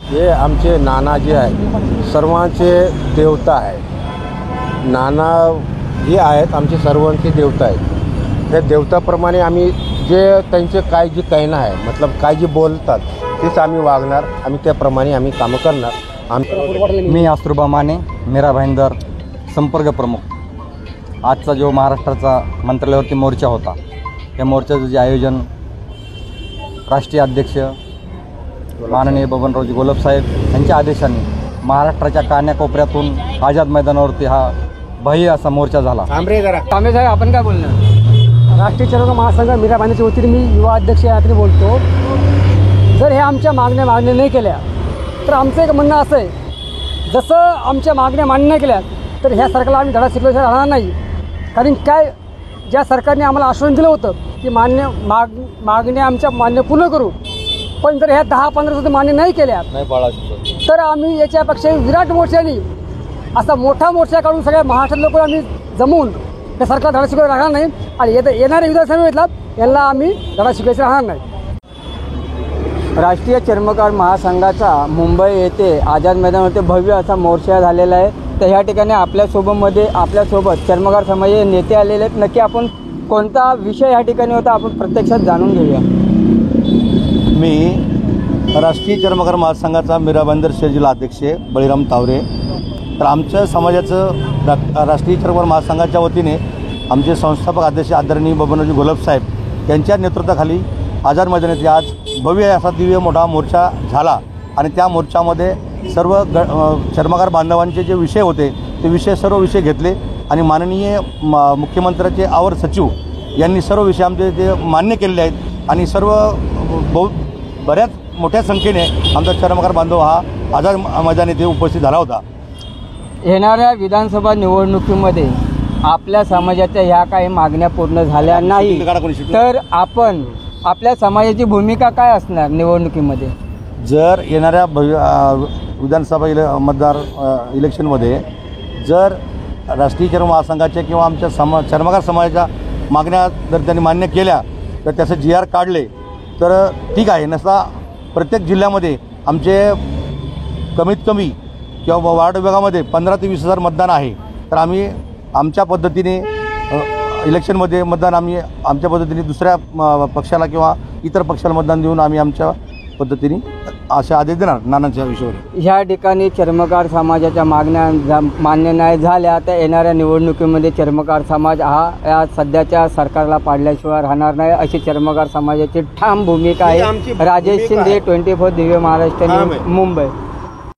हे आमचे नाना जे आहे सर्वांचे देवता आहे। नाना हे आहेत आमचे सर्वांचे देवता आहेत। त्या देवताप्रमाणे आम्ही जे त्यांचे काय जे कहणं आहे मतलब काय जे बोलतात तेच आम्ही वागणार, आम्ही त्याप्रमाणे आम्ही कामं करणार। मी आसुरबा माने, मीरा भाईंदर संपर्क प्रमुख। आजचा जो महाराष्ट्राचा मंत्रालयावरती मोर्चा होता, त्या मोर्चाचं जे आयोजन राष्ट्रीय अध्यक्ष माननीय बबनरावजी गोलब साहेब यांच्या आदेशाने महाराष्ट्राच्या कान्याकोपऱ्यातून आझाद मैदानावरती हा भव्य असा मोर्चा झाला। कांबळे साहेब, आपण काय बोलणार? राष्ट्रीय चरमकार महासंघ मीरा भाईंदरच्या वतीने मी युवा अध्यक्ष यात्री बोलतो। जर हे आमच्या मागण्या नाही केल्या तर आमचं एक म्हणणं असं आहे, जसं आमच्या मागण्या मान्य नाही केल्या तर ह्या सरकारला आम्ही धडा शिकल्याशिवाय राहणार नाही। कारण काय, ज्या सरकारने आम्हाला आश्वासन दिलं होतं की मागण्या आमच्या मान्य पूर्ण करू, पण जर ह्या 10-15 सुद्धा मान्य नाही केल्या तर आम्ही याच्यापेक्षा विराट मोर्चाने असा मोठा मोर्चा काढून सगळ्या महाराष्ट्रात लोक आम्ही जमवून त्या सरकार धडा शिकवायला राहणार नाही आणि येणाऱ्या विधानसभेतला यांना आम्ही धडा शिकवायचं राहणार नाही। राष्ट्रीय चर्मकार महासंघाचा मुंबई येथे आझाद मैदानावरती भव्य असा मोर्चा झालेला आहे। तर ह्या ठिकाणी आपल्यासोबत चर्मकार समाजाचे नेते आलेले आहेत। नक्की आपण कोणता विषय ह्या ठिकाणी होता आपण प्रत्यक्षात जाणून घेऊया। मी राष्ट्रीय चर्मकार महासंघाचा मीरा भाईंदर जिल्हा अध्यक्ष बळीराम तावरे। तर आमच्या समाजाचं राष्ट्रीय चर्मकार महासंघाच्या वतीने आमचे संस्थापक अध्यक्ष आदरणीय बबनरावजी गोलब साहेब यांच्या नेतृत्वाखाली आझाद मैदानात आज भव्य असा दिव्य मोठा मोर्चा झाला आणि त्या मोर्चामध्ये सर्व चर्मकार बांधवांचे जे विषय होते ते सर्व विषय घेतले आणि माननीय मुख्यमंत्र्याचे आवर सचिव यांनी सर्व विषय आमचे ते मान्य केलेले आहेत आणि सर्व बऱ्याच मोठ्या संख्येने आमचा चर्मकार बांधव हा आझाद मैदान येथे उपस्थित झाला होता। येणाऱ्या विधानसभा निवडणुकीमध्ये आपल्या समाजाच्या ह्या काही मागण्या पूर्ण झाल्या नाही तर आपण आपल्या समाजाची भूमिका काय असणार निवडणुकीमध्ये? जर येणाऱ्या विधानसभा मतदार इलेक्शनमध्ये जर राष्ट्रीय चर्मकार महासंघाच्या किंवा आमच्या चर्मकार समाजाच्या मागण्या जर त्यांनी मान्य केल्या तर त्याचे GR काढले तर ठीक आहे, नसता प्रत्येक जिल्ह्यामध्ये आमचे कमीत कमी किंवा वार्ड विभागामध्ये 15 ते 20 हजार मतदान आहे। तर आम्ही आमच्या पद्धतीने इलेक्शनमध्ये मतदान आम्ही आमच्या पद्धतीने दुसऱ्या पक्षाला किंवा इतर पक्षाला मतदान देऊन आम्ही आमच्या पद्धतीने असे आदेश देणार नानांच्या विषयावर। ह्या ठिकाणी चर्मकार समाजाच्या मागण्या मान्य नाही झाल्या तर येणाऱ्या निवडणुकीमध्ये चर्मकार समाज हा या सध्याच्या सरकारला पाडल्याशिवाय राहणार नाही अशी चर्मकार समाजाची ठाम भूमिका आहे। राजेश शिंदे, 24 दिव्य महाराष्ट्र, मुंबई।